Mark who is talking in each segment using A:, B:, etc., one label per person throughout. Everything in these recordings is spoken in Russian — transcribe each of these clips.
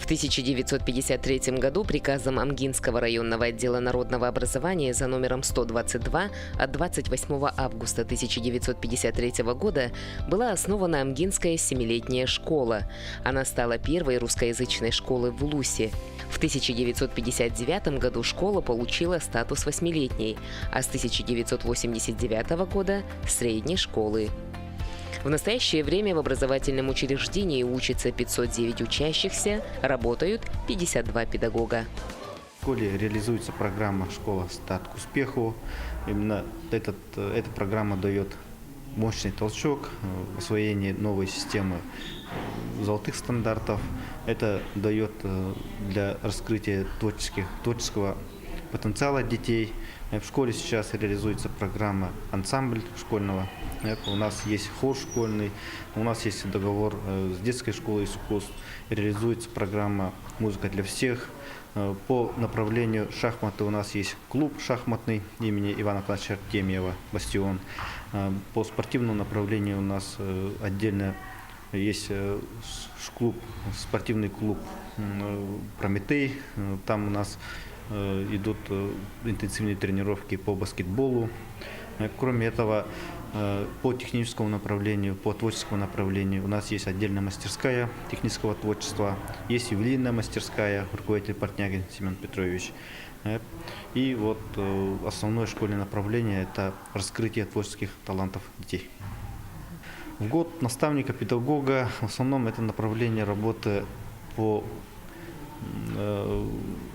A: В 1953 году приказом Амгинского районного отдела народного образования за номером 122 от 28 августа 1953 года была основана Амгинская семилетняя школа. Она стала первой русскоязычной школой в Улусе. В 1959 году школа получила статус восьмилетней, а с 1989 года – средней школы. В настоящее время в образовательном учреждении учатся 509 учащихся, работают 52 педагога.
B: В школе реализуется программа «Школа. Старт к успеху». Именно эта программа дает мощный толчок в освоении новой системы золотых стандартов. Это дает для раскрытия творческого потенциала детей. В школе сейчас реализуется программа «Ансамбль школьного». У нас есть хор школьный, у нас есть договор с детской школой искусств. Реализуется программа «Музыка для всех». По направлению шахматы у нас есть клуб шахматный имени Ивана Николаевича Артемьева «Бастион». По спортивному направлению у нас отдельно есть спортивный клуб «Прометей». Там у нас идут интенсивные тренировки по баскетболу. Кроме этого, по техническому направлению, по творческому направлению у нас есть отдельная мастерская технического творчества, есть ювелирная мастерская, руководитель Портнягин Семен Петрович. И вот основное школьное направление – это раскрытие творческих талантов детей. В год наставника-педагога в основном это направление работы по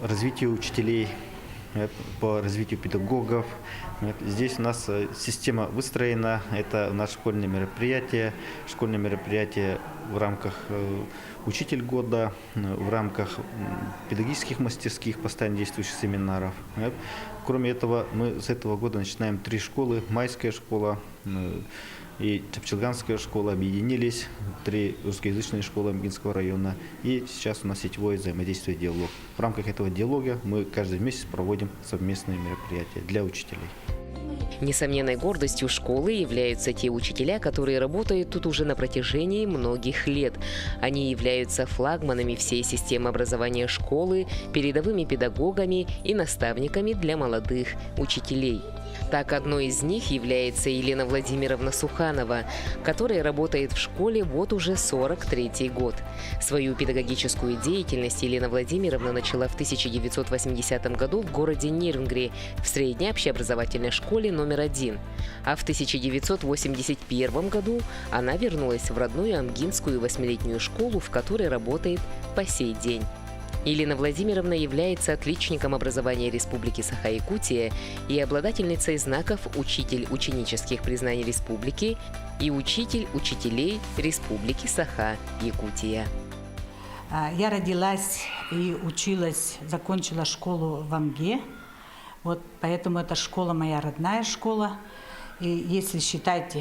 B: развитию учителей, по развитию педагогов. Здесь у нас система выстроена, это наши школьные мероприятия в рамках «Учитель года», в рамках педагогических мастерских, постоянно действующих семинаров. Кроме этого, мы с этого года начинаем 3 школы. Майская школа и Чапчелганская школа объединились, 3 русскоязычные школы Амгинского района. И сейчас у нас сетевое взаимодействие, диалог. В рамках этого диалога мы каждый месяц проводим совместные мероприятия для учителей.
A: Несомненной гордостью школы являются те учителя, которые работают тут уже на протяжении многих лет. Они являются флагманами всей системы образования школы, передовыми педагогами и наставниками для молодых учителей. Так, одной из них является Елена Владимировна Суханова, которая работает в школе вот уже 43-й год. Свою педагогическую деятельность Елена Владимировна начала в 1980 году в городе Нирнгри в средней общеобразовательной школе номер 1. А в 1981 году она вернулась в родную Амгинскую 8-летнюю школу, в которой работает по сей день. Елена Владимировна является отличником образования Республики Саха-Якутия и обладательницей знаков «Учитель ученических признаний Республики» и «Учитель учителей Республики Саха-Якутия».
C: Я родилась и училась, закончила школу в Амге. Вот поэтому эта школа моя родная школа. И если считать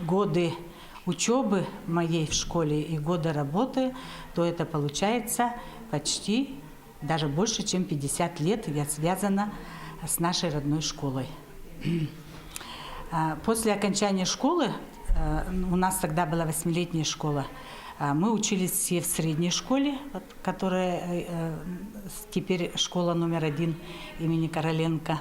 C: годы учебы моей в школе и годы работы, то это получается почти, даже больше, чем 50 лет я связана с нашей родной школой. После окончания школы, у нас тогда была 8-летняя школа, мы учились все в средней школе, которая теперь школа номер 1 имени Короленко.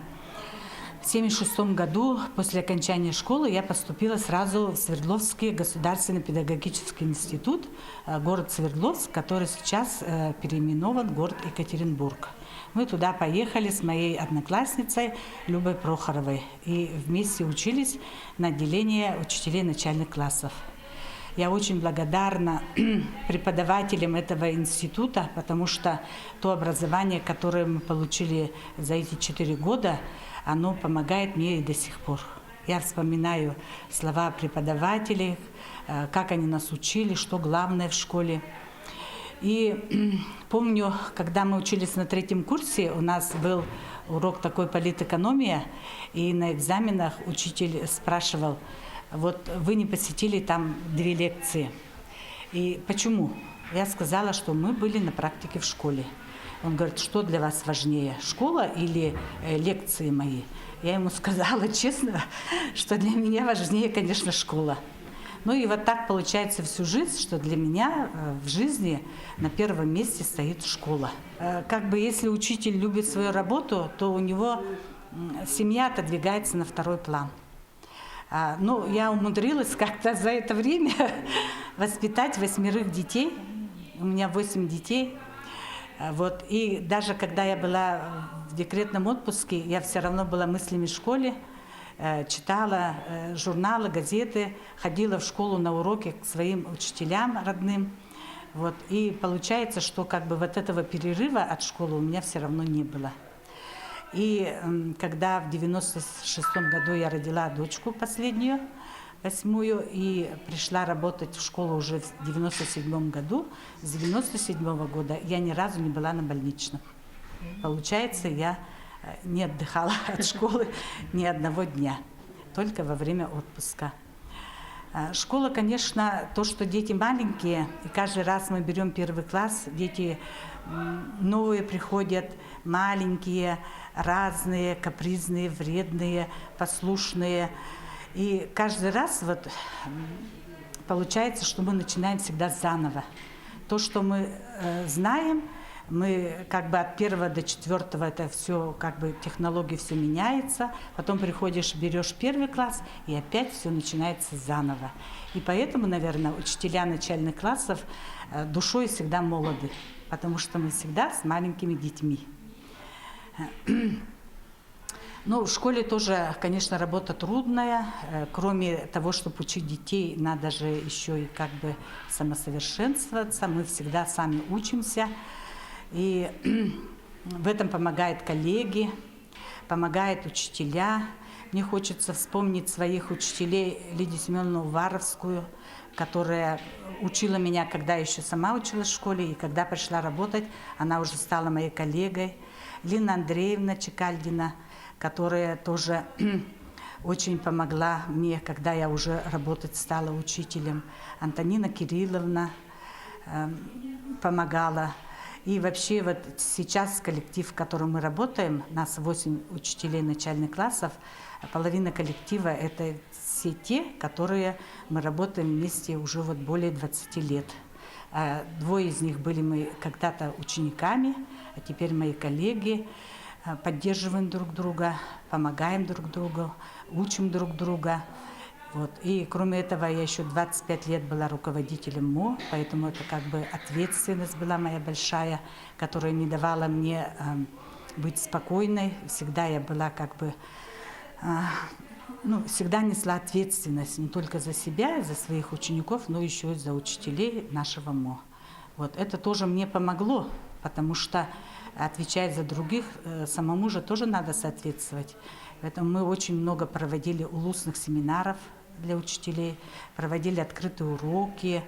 C: В 1976 году, после окончания школы, я поступила сразу в Свердловский государственный педагогический институт, город Свердловск, который сейчас переименован в город Екатеринбург. Мы туда поехали с моей одноклассницей Любой Прохоровой и вместе учились на отделении учителей начальных классов. Я очень благодарна преподавателям этого института, потому что то образование, которое мы получили за эти 4 года, оно помогает мне и до сих пор. Я вспоминаю слова преподавателей, как они нас учили, что главное в школе. И помню, когда мы учились на 3-м курсе, у нас был урок такой политэкономия, и на экзаменах учитель спрашивал: вот вы не посетили там 2 лекции. И почему? Я сказала, что мы были на практике в школе. Он говорит: что для вас важнее, школа или лекции мои? Я ему сказала честно, что для меня важнее, конечно, школа. Ну и вот так получается всю жизнь, что для меня в жизни на первом месте стоит школа. Как бы если учитель любит свою работу, то у него семья отодвигается на второй план. Ну, я умудрилась как-то за это время воспитать 8 детей. У меня 8 детей. Вот. И даже когда я была в декретном отпуске, я все равно была мыслями в школе. Читала журналы, газеты, ходила в школу на уроки к своим учителям родным. Вот. И получается, что как бы вот этого перерыва от школы у меня все равно не было. И когда в 96-м году я родила дочку последнюю, 8-ю, и пришла работать в школу уже в 97-м году, с 97-го года я ни разу не была на больничном. Получается, я не отдыхала от школы ни одного дня, только во время отпуска. Школа, конечно, то, что дети маленькие, и каждый раз мы берем 1 класс, дети новые приходят, маленькие, разные, капризные, вредные, послушные. И каждый раз вот получается, что мы начинаем всегда заново. То, что мы знаем, мы как бы от 1 до 4 это все, как бы технологии все меняется, потом приходишь, берешь 1 класс, и опять все начинается заново. И поэтому, наверное, учителя начальных классов душой всегда молоды, потому что мы всегда с маленькими детьми. Ну, в школе тоже, конечно, работа трудная. Кроме того, чтобы учить детей, надо же еще и как бы самосовершенствоваться. Мы всегда сами учимся. И в этом помогают коллеги, помогают учителя. Мне хочется вспомнить своих учителей Лидию Семеновну Уваровскую, которая учила меня, когда еще сама училась в школе, и когда пришла работать, она уже стала моей коллегой. Лина Андреевна Чекальдина, которая тоже очень помогла мне, когда я уже работать стала учителем. Антонина Кирилловна помогала. И вообще вот сейчас коллектив, в котором мы работаем, нас 8 учителей начальных классов, половина коллектива – это все те, которые мы работаем вместе уже вот более 20 лет. 2 из них были мы когда-то учениками, а теперь мои коллеги. Поддерживаем друг друга, помогаем друг другу, учим друг друга. Вот. И кроме этого, я еще 25 лет была руководителем МО, поэтому это как бы ответственность была моя большая, которая не давала мне быть спокойной. Всегда я была как бы, всегда несла ответственность не только за себя, за своих учеников, но еще и за учителей нашего МО. Вот. Это тоже мне помогло, потому что отвечать за других, самому же тоже надо соответствовать. Поэтому мы очень много проводили улусных семинаров для учителей, проводили открытые уроки,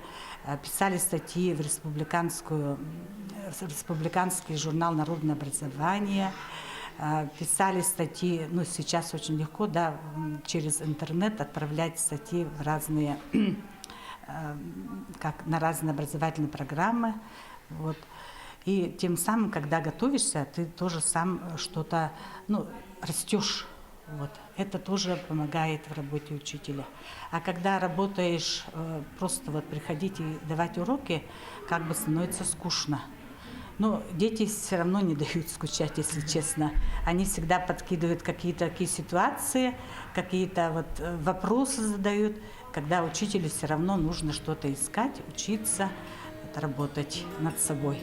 C: писали статьи в республиканский журнал «Народное образование», писали статьи, сейчас очень легко, да, через интернет отправлять статьи в разные, на разные образовательные программы. Вот. И тем самым, когда готовишься, ты тоже сам что-то, растешь. Вот. Это тоже помогает в работе учителя. А когда работаешь, просто вот приходить и давать уроки, как бы становится скучно. Но дети все равно не дают скучать, если честно. Они всегда подкидывают какие-то такие ситуации, какие-то вот вопросы задают, когда учителю все равно нужно что-то искать, учиться, работать над собой.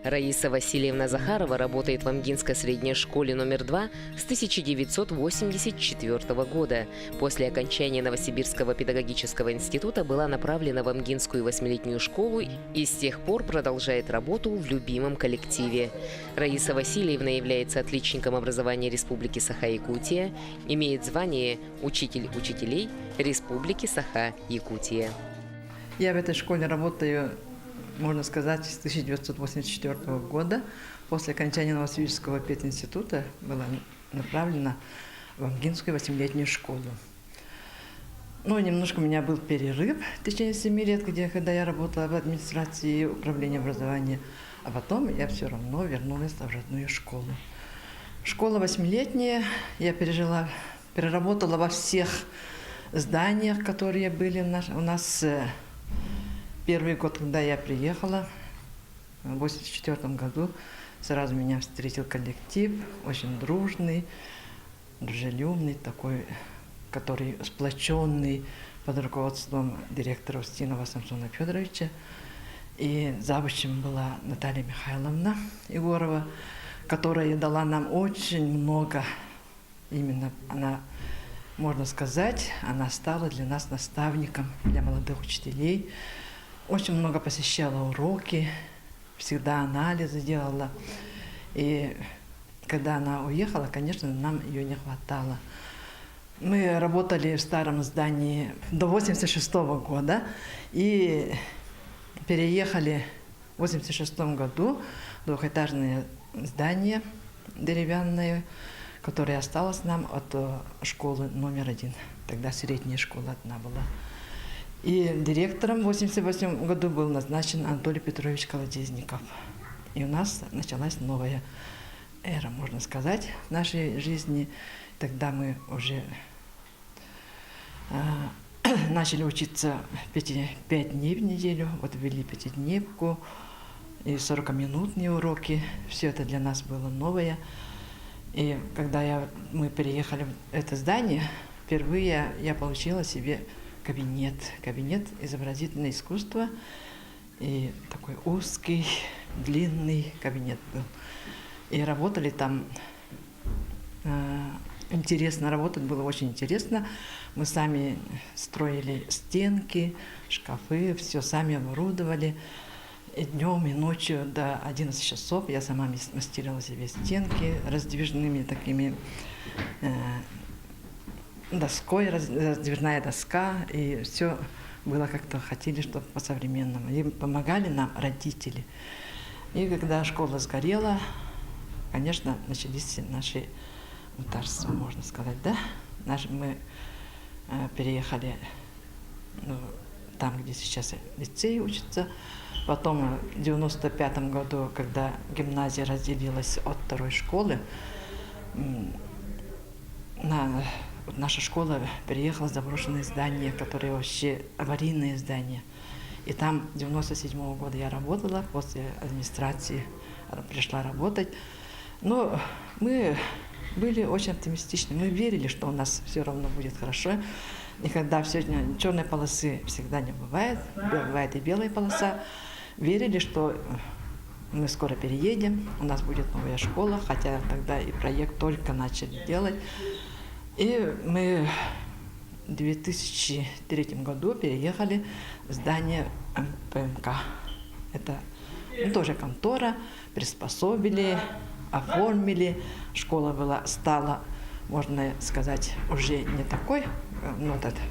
A: Раиса Васильевна Захарова работает в Амгинской средней школе номер 2 с 1984 года. После окончания Новосибирского педагогического института была направлена в Амгинскую 8-летнюю школу и с тех пор продолжает работу в любимом коллективе. Раиса Васильевна является отличником образования Республики Саха-Якутия, имеет звание «Учитель учителей Республики Саха-Якутия».
D: Я в этой школе работаю, можно сказать, с 1984 года. После окончания Новосибирского пединститута была направлена в Амгинскую 8-летнюю школу. Немножко у меня был перерыв в течение 7 лет, когда я работала в администрации управления образования, а потом я все равно вернулась в родную школу. Школа 8-летняя, я переработала во всех зданиях, которые были у нас. Первый год, когда я приехала, в 1984 году, сразу меня встретил коллектив, очень дружный, дружелюбный, такой, который сплоченный под руководством директора Устинова Самсона Федоровича. И завучем была Наталья Михайловна Егорова, которая дала нам очень много. Именно она, можно сказать, она стала для нас наставником, для молодых учителей. Очень много посещала уроки, всегда анализы делала. И когда она уехала, конечно, нам ее не хватало. Мы работали в старом здании до 1986 года и переехали в 1986 году в двухэтажное здание деревянное, которое осталось нам от школы номер 1. Тогда средняя школа одна была. И директором в 1988 году был назначен Анатолий Петрович Колодезников. И у нас началась новая эра, можно сказать, в нашей жизни. Тогда мы уже начали учиться 5 дней в неделю, вот ввели 5-дневку и 40-минутные уроки. Все это для нас было новое. И когда мы переехали в это здание, впервые я получила себе кабинет изобразительного искусства. И такой узкий, длинный кабинет был. И работали там интересно, работать было очень интересно. Мы сами строили стенки, шкафы, все сами оборудовали. И днем, и ночью до 11 часов я сама мастерила себе стенки раздвижными такими доской, раздвижная доска, и все было как-то, хотели, чтобы по-современному. И помогали нам родители. И когда школа сгорела, конечно, начались наши мытарства, можно сказать, да? Мы переехали там, где сейчас лицей учится. Потом в 1995 году, когда гимназия разделилась от второй школы, наша школа переехала в заброшенное здание, которое вообще аварийное здание. И там 1997 года я работала, после администрации пришла работать. Но мы были очень оптимистичны, мы верили, что у нас все равно будет хорошо. Никогда черной полосы всегда не бывает, бывает и белая полоса. Верили, что мы скоро переедем, у нас будет новая школа, хотя тогда и проект только начали делать. И мы в 2003 году переехали в здание ПМК. Это тоже контора, приспособили, оформили. Школа стала, можно сказать, уже не такой.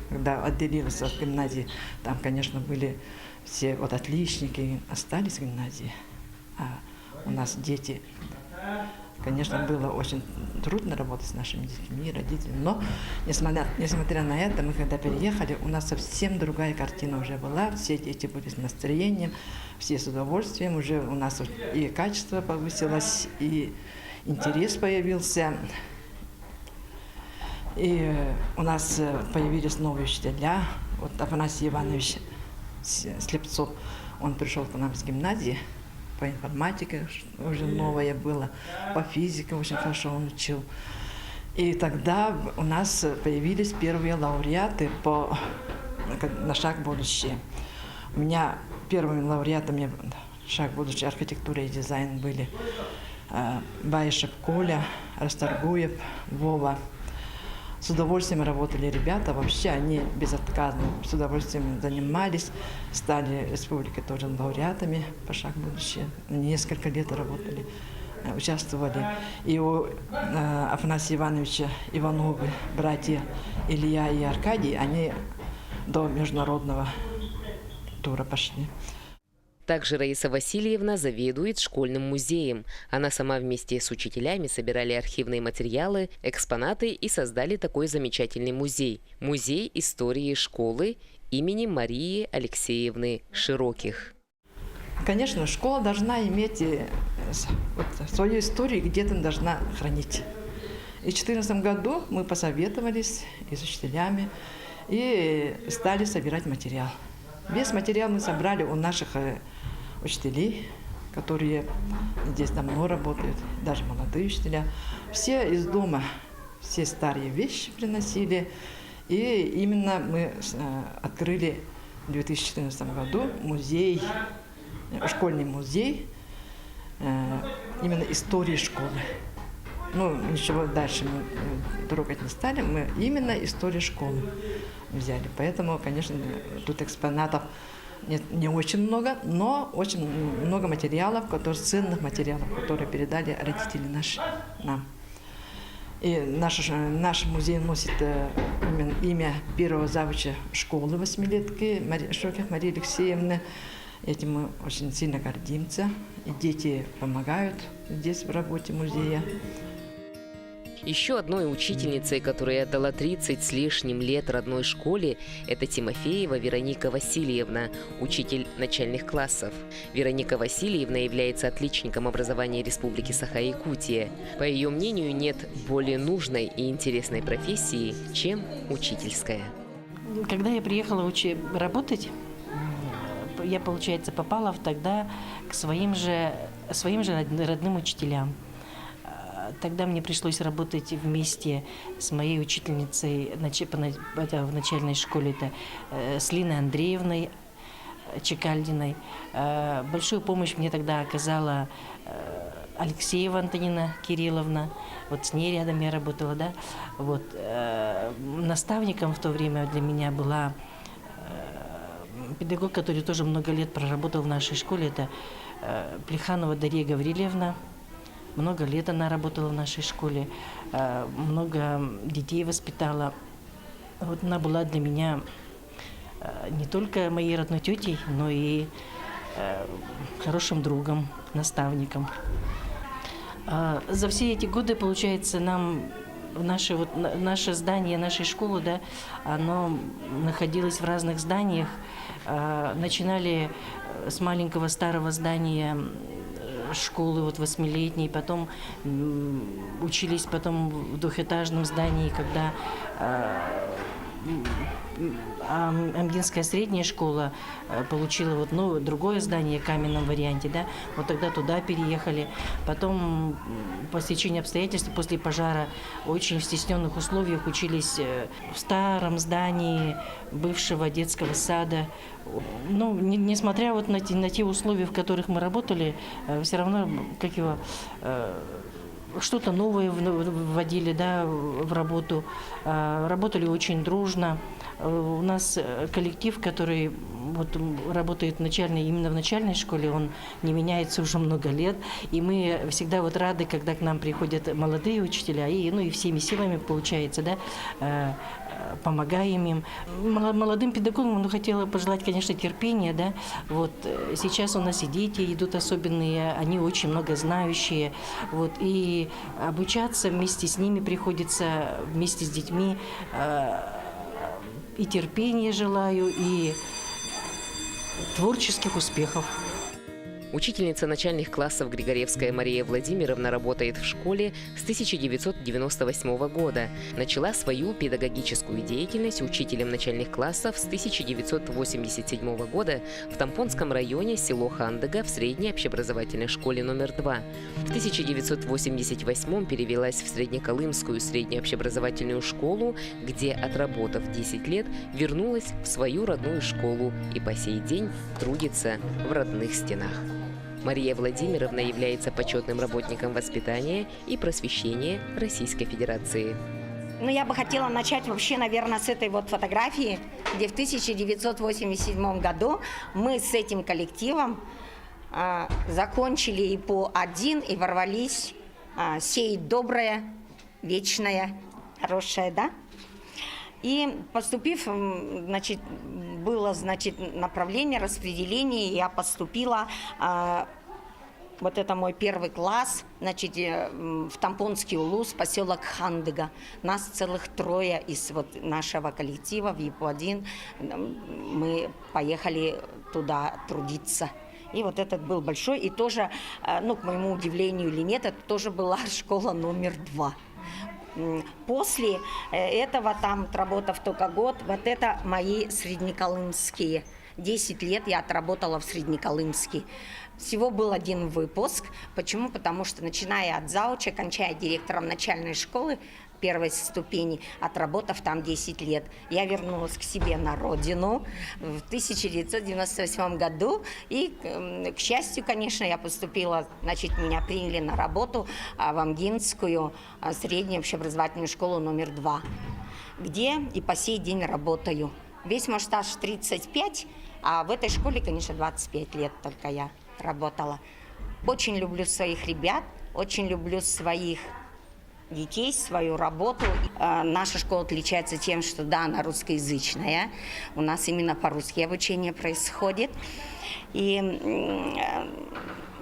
D: Когда отделилась от гимназии, там, конечно, были все отличники, остались в гимназии. А у нас дети, конечно, было очень трудно работать с нашими детьми, родителями. Но, несмотря на это, мы когда переехали, у нас совсем другая картина уже была. Все дети были с настроением, все с удовольствием. Уже у нас и качество повысилось, и интерес появился. И у нас появились новые учителя. Вот Афанасий Иванович Слепцов, он пришел к нам с гимназии, по информатике уже новое было, по физике очень хорошо он учил. И тогда у нас появились первые лауреаты на «Шаг в будущее». У меня первыми лауреатами «Шаг в будущее» архитектура и дизайн были Баишев Коля, Расторгуев Вова. С удовольствием работали ребята, вообще они безотказно, с удовольствием занимались, стали республикой тоже лауреатами по «Шаг в будущее». Несколько лет работали, участвовали. И у Афанасия Ивановича Ивановы, братья Илья и Аркадий, они до международного тура пошли.
A: Также Раиса Васильевна заведует школьным музеем. Она сама вместе с учителями собирали архивные материалы, экспонаты и создали такой замечательный музей. Музей истории школы имени Марии Алексеевны Широких.
D: Конечно, школа должна иметь свою историю, где-то должна хранить. И в 2014 году мы посоветовались и с учителями, и стали собирать материал. Весь материал мы собрали у наших учителей, которые здесь давно работают, даже молодые учителя. Все из дома, все старые вещи приносили. И именно мы открыли в 2014 году музей, школьный музей, именно истории школы. Ну, ничего дальше мы трогать не стали, мы именно историю школы взяли. Поэтому, конечно, тут экспонатов не очень много, но очень много материалов, ценных материалов, которые передали родители наши нам. И наш музей носит имя первого завуча школы 8-летки Шоких Марии Алексеевны. Этим мы очень сильно гордимся. И дети помогают здесь в работе музея.
A: Еще одной учительницей, которая отдала 30 с лишним лет родной школе, это Тимофеева Вероника Васильевна, учитель начальных классов. Вероника Васильевна является отличником образования Республики Саха-Якутия. По ее мнению, нет более нужной и интересной профессии, чем учительская.
E: Когда я приехала работать, я, получается, попала тогда к своим же родным учителям. Тогда мне пришлось работать вместе с моей учительницей в начальной школе, с Линой Андреевной Чекальдиной. Большую помощь мне тогда оказала Алексеева Антонина Кирилловна. Вот с ней рядом я работала, да. Вот. Наставником в то время для меня была педагог, который тоже много лет проработал в нашей школе. Это Плеханова Дарья Гаврилевна. Много лет она работала в нашей школе, много детей воспитала. Вот она была для меня не только моей родной тетей, но и хорошим другом, наставником. За все эти годы, получается, наше здание нашей школы, да, оно находилось в разных зданиях. Начинали с маленького старого здания школы 8-летней, потом учились в двухэтажном здании, когда Амгинская средняя школа получила другое здание в каменном варианте, да, вот тогда туда переехали. Потом, по стечению обстоятельств, после пожара, очень в стесненных условиях учились в старом здании бывшего детского сада. Ну, несмотря на те условия, в которых мы работали, все равно, что-то новое вводили, да, в работу. Работали очень дружно. У нас коллектив, который работает именно в начальной школе, он не меняется уже много лет. И мы всегда рады, когда к нам приходят молодые учителя, и всеми силами, получается, да, помогаем им. Молодым педагогам хотела пожелать, конечно, терпения, да. Вот сейчас у нас и дети идут особенные, они очень много знающие, и обучаться вместе с ними приходится, вместе с детьми. И терпения желаю, и творческих успехов.
A: Учительница начальных классов Григоревская Мария Владимировна работает в школе с 1998 года. Начала свою педагогическую деятельность учителем начальных классов с 1987 года в Тампонском районе село Хандыга в средней общеобразовательной школе номер 2. В 1988 перевелась в Среднеколымскую среднюю общеобразовательную школу, где, отработав 10 лет, вернулась в свою родную школу и по сей день трудится в родных стенах. Мария Владимировна является почетным работником воспитания и просвещения Российской Федерации.
F: Я бы хотела начать вообще, наверное, с этой фотографии, где в 1987 году мы с этим коллективом закончили ИПО-1 и ворвались сеять доброе, вечное, хорошее, да? И поступив, было, направление, распределение, я поступила, это мой первый класс, в Тампонский улус, поселок Хандыга. Нас целых 3 из нашего коллектива в ИПО-1, мы поехали туда трудиться. И этот был большой, и тоже, к моему удивлению или нет, это тоже была школа номер 2. После этого, там, отработав только год, вот это мои среднеколымские. 10 лет я отработала в Среднеколымске. Всего был один выпуск. Почему? Потому что, начиная от зауча, кончая директором начальной школы первой ступени, отработав там 10 лет, я вернулась к себе на родину в 1998 году. И, к счастью, конечно, я поступила, значит, меня приняли на работу в Амгинскую среднюю общеобразовательную школу номер 2, где и по сей день работаю. Весь мой стаж 35, а в этой школе, конечно, 25 лет только я работала. Очень люблю своих ребят, очень люблю своих детей, свою работу. Наша школа отличается тем, что, да, она русскоязычная. У нас именно по-русски обучение происходит. И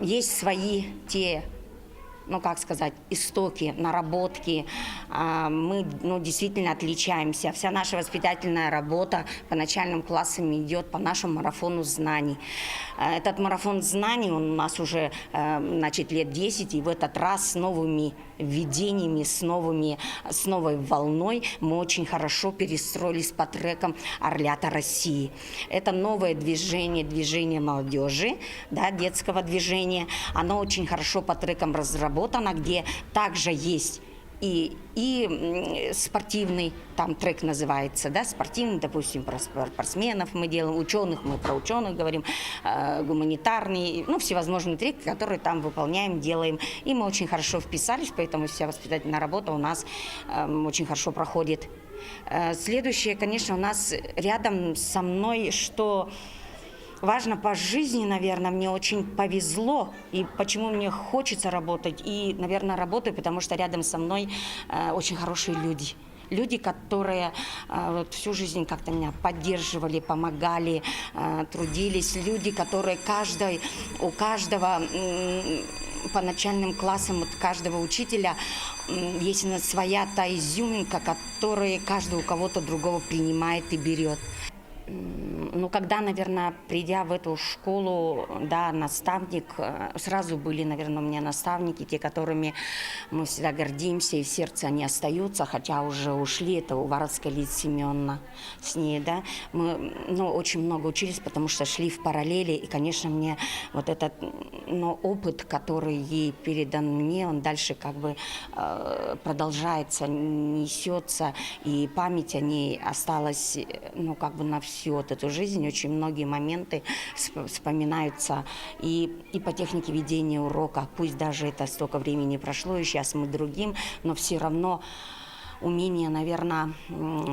F: есть свои те, ну, как сказать, истоки, наработки. Мы, действительно отличаемся. Вся наша воспитательная работа по начальным классам идет по нашему марафону знаний. Этот марафон знаний, он у нас уже, значит, лет 10, и в этот раз с новыми введениями, с новой волной мы очень хорошо перестроились по трекам «Орлята России». Это новое движение молодежи, да, детского движения. Оно очень хорошо по трекам разработано, где также есть и спортивный, там трек называется, да, спортивный, допустим, про спортсменов мы делаем, ученых, мы про ученых говорим, гуманитарный, всевозможные треки, которые там выполняем, делаем. И мы очень хорошо вписались, поэтому вся воспитательная работа у нас очень хорошо проходит. Следующее, конечно, у нас рядом со мной, что важно по жизни, наверное, мне очень повезло, и почему мне хочется работать, и, наверное, работаю, потому что рядом со мной очень хорошие люди. Люди, которые всю жизнь как-то меня поддерживали, помогали, трудились. Люди, которые у каждого по начальным классам, от каждого учителя есть своя та изюминка, которую каждый у кого-то другого принимает и берет. Когда, наверное, придя в эту школу, да, наставник, сразу были, наверное, у меня наставники, те, которыми мы всегда гордимся, и в сердце они остаются, хотя уже ушли, это Уваровская Лидия Семеновна, с ней, да, мы, очень много учились, потому что шли в параллели, и, конечно, мне вот этот, опыт, который ей передан мне, он дальше как бы продолжается, несется, и память о ней осталась, как бы на всю вот эту жизнь. Очень многие моменты вспоминаются и по технике ведения урока. Пусть даже это столько времени прошло, и сейчас мы другим, но все равно умение, наверное,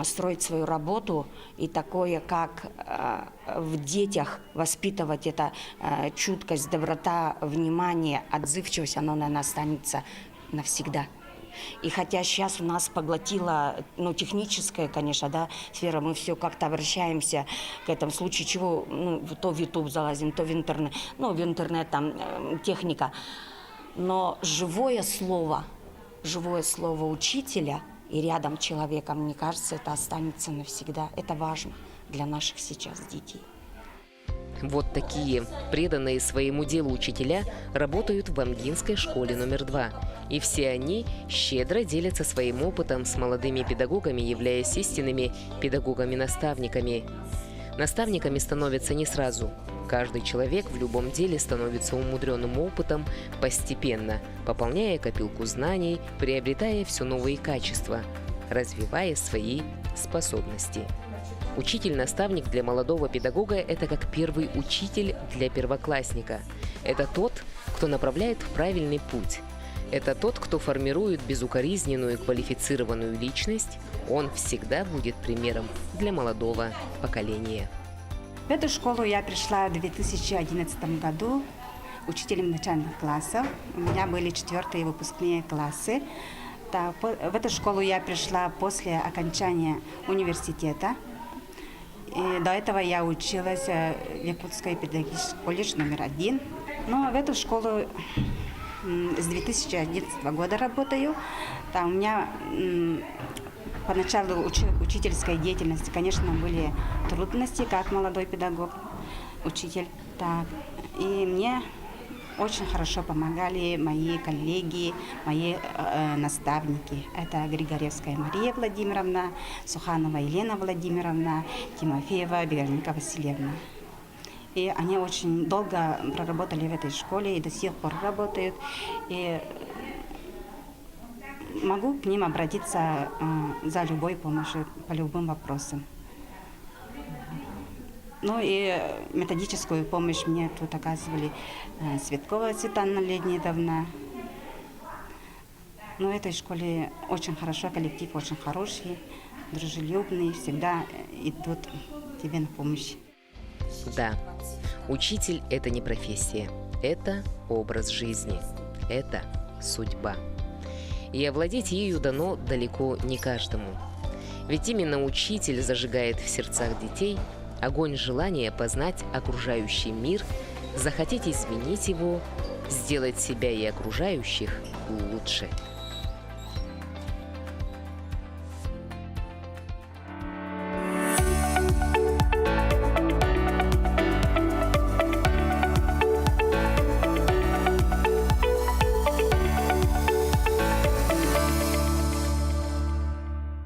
F: строить свою работу и такое, как в детях воспитывать это чуткость, доброта, внимание, отзывчивость, оно, наверное, останется навсегда. И хотя сейчас у нас поглотила, техническая, конечно, да, сфера, мы все как-то обращаемся к этому, в случае чего, то в YouTube залазим, то в интернет, в интернет там техника. Но живое слово учителя и рядом человека, мне кажется, это останется навсегда. Это важно для наших сейчас детей.
A: Вот такие преданные своему делу учителя работают в Амгинской школе номер 2. И все они щедро делятся своим опытом с молодыми педагогами, являясь истинными педагогами-наставниками. Наставниками становятся не сразу. Каждый человек в любом деле становится умудренным опытом постепенно, пополняя копилку знаний, приобретая все новые качества, развивая свои способности. Учитель-наставник для молодого педагога – это как первый учитель для первоклассника. Это тот, кто направляет в правильный путь. Это тот, кто формирует безукоризненную и квалифицированную личность. Он всегда будет примером для молодого поколения.
G: В эту школу я пришла в 2011 году учителем начальных классов. У меня были 4-е выпускные классы. В эту школу я пришла после окончания университета. И до этого я училась в Якутской педагогический колледж номер 1. Но в эту школу с 2011 года работаю. Там у меня поначалу учительской деятельности, конечно, были трудности, как молодой педагог, учитель. И мне очень хорошо помогали мои коллеги, мои наставники. Это Григорьевская Мария Владимировна, Суханова Елена Владимировна, Тимофеева Вероника Васильевна. И они очень долго проработали в этой школе и до сих пор работают. И могу к ним обратиться за любой помощью, по любым вопросам. Ну и методическую помощь мне тут оказывали Светкова Светлана Леонидовна. Но в этой школе очень хорошо, коллектив очень хороший, дружелюбный, всегда идут тебе на помощь.
A: Да, учитель – это не профессия, это образ жизни, это судьба. И овладеть ею дано далеко не каждому. Ведь именно учитель зажигает в сердцах детей огонь желания познать окружающий мир, захотеть изменить его, сделать себя и окружающих лучше.